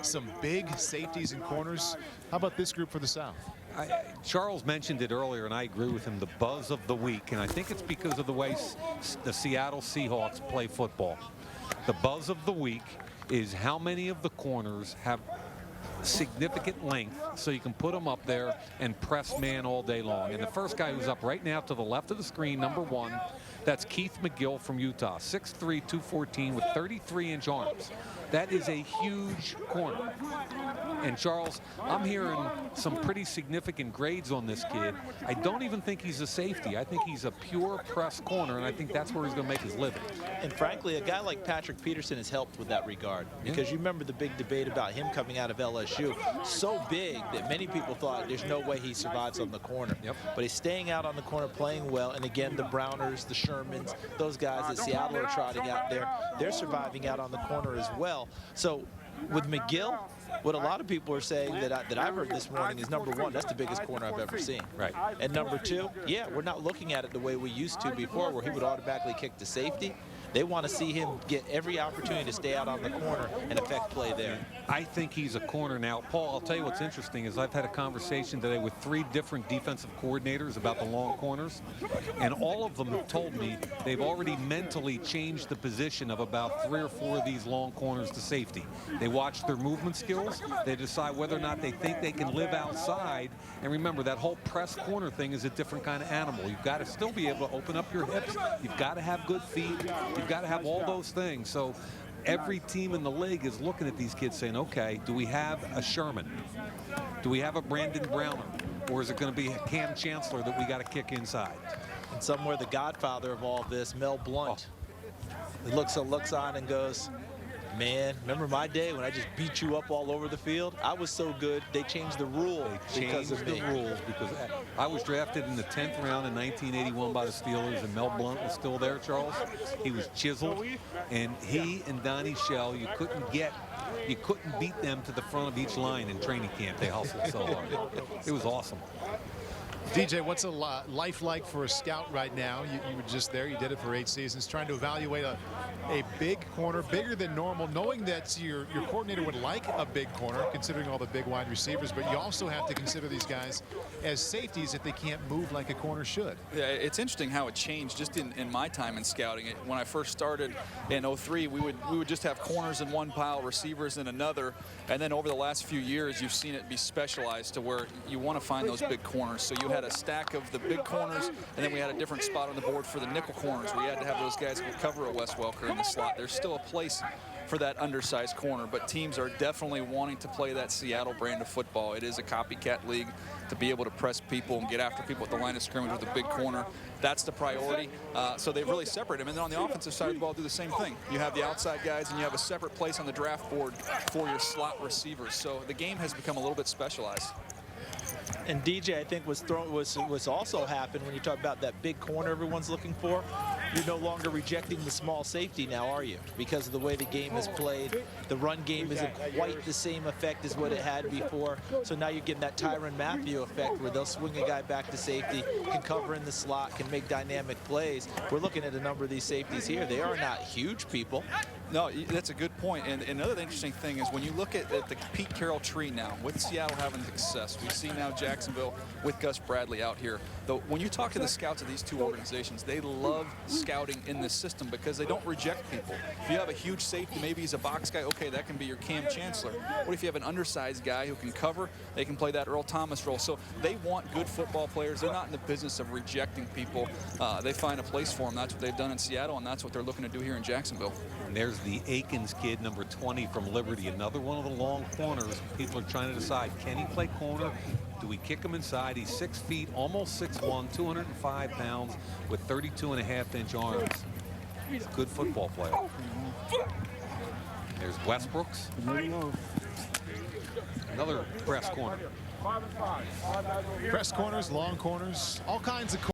some big safeties and corners. How about this group for the South? Charles mentioned it earlier, and I agree with him, the buzz of the week. And I think it's because of the way the Seattle Seahawks play football. The buzz of the week is how many of the corners have significant length so you can put them up there and press man all day long. And the first guy who's up right now to the left of the screen, number 1, that's Keith McGill from Utah, 6'3", 214 with 33-inch arms. That is a huge corner. And Charles, I'm hearing some pretty significant grades on this kid. I don't even think he's a safety. I think he's a pure press corner, and I think that's where he's going to make his living. And frankly, a guy like Patrick Peterson has helped with that regard, because you remember the big debate about him coming out of LSU. So big that many people thought there's no way he survives on the corner. But he's staying out on the corner, playing well. And again, the Browners, the Shermans, those guys that Seattle are trotting out there, they're surviving out on the corner as well. So with McGill, what a lot of people are saying that I've heard this morning is, number 1, that's the biggest corner I've ever seen. Right. And number 2, yeah, we're not looking at it the way we used to before, where he would automatically kick to safety. They want to see him get every opportunity to stay out on the corner and affect play there. I think he's a corner now. Paul, I'll tell you what's interesting is I've had a conversation today with 3 different defensive coordinators about the long corners, and all of them have told me they've already mentally changed the position of about 3 or 4 of these long corners to safety. They watch their movement skills. They decide whether or not they think they can live outside. And remember, that whole press corner thing is a different kind of animal. You've got to still be able to open up your hips. You've got to have good feet. You've got to have all those things. So every team in the league is looking at these kids saying, okay, do we have a Sherman? Do we have a Brandon Browner? Or is it going to be a Cam Chancellor that we got to kick inside? And somewhere the godfather of all this, Mel Blount, looks on and goes, man, remember my day when I just beat you up all over the field? I was so good, they changed the rule because of me. Rules because I was drafted in the 10th round in 1981 by the Steelers, and Mel Blount was still there, Charles. He was chiseled, and he and Donnie Shell, you couldn't beat them to the front of each line in training camp. They hustled so hard. It was awesome. DJ, what's a life like for a scout right now? You were just there. You did it for 8 seasons, trying to evaluate a big corner, bigger than normal, knowing that your coordinator would like a big corner, considering all the big wide receivers, but you also have to consider these guys as safeties if they can't move like a corner should. Yeah, it's interesting how it changed just in my time in scouting. When I first started in 03, we would just have corners in one pile, receivers in another, and then over the last few years, you've seen it be specialized to where you want to find those big corners. So you had a stack of the big corners, and then we had a different spot on the board for the nickel corners, where you had to have those guys who could cover a Wes Welker in the slot. There's still a place for that undersized corner, but teams are definitely wanting to play that Seattle brand of football. It is a copycat league. To be able to press people and get after people at the line of scrimmage with a big corner, that's the priority. So they've really separated them. And then on the offensive side of the ball, do the same thing. You have the outside guys, and you have a separate place on the draft board for your slot receivers. So the game has become a little bit specialized. And DJ, I think was also happened when you talk about that big corner everyone's looking for. You're no longer rejecting the small safety now, are you? Because of the way the game is played, the run game isn't quite the same effect as what it had before. So now you're getting that Tyrann Mathieu effect, where they'll swing a guy back to safety, can cover in the slot, can make dynamic plays. We're looking at a number of these safeties here. They are not huge people. No, that's a good point. And another interesting thing is when you look at the Pete Carroll tree now, with Seattle having success, we see now Jacksonville with Gus Bradley out here. Though when you talk to the scouts of these two organizations, they love scouting in this system because they don't reject people. If you have a huge safety, maybe he's a box guy, okay, that can be your Cam Chancellor. What if you have an undersized guy who can cover? They can play that Earl Thomas role. So they want good football players. They're not in the business of rejecting people. They find a place for them. That's what they've done in Seattle, and that's what they're looking to do here in Jacksonville. And there's the Akins kid, number 20 from Liberty, another one of the long corners. People are trying to decide, can he play corner? Do we kick him inside? He's 6 feet, almost 6'1", 205 pounds with 32.5-inch arms. He's a good football player. There's Westbrooks. Another press corner. Press corners, long corners, all kinds of corners.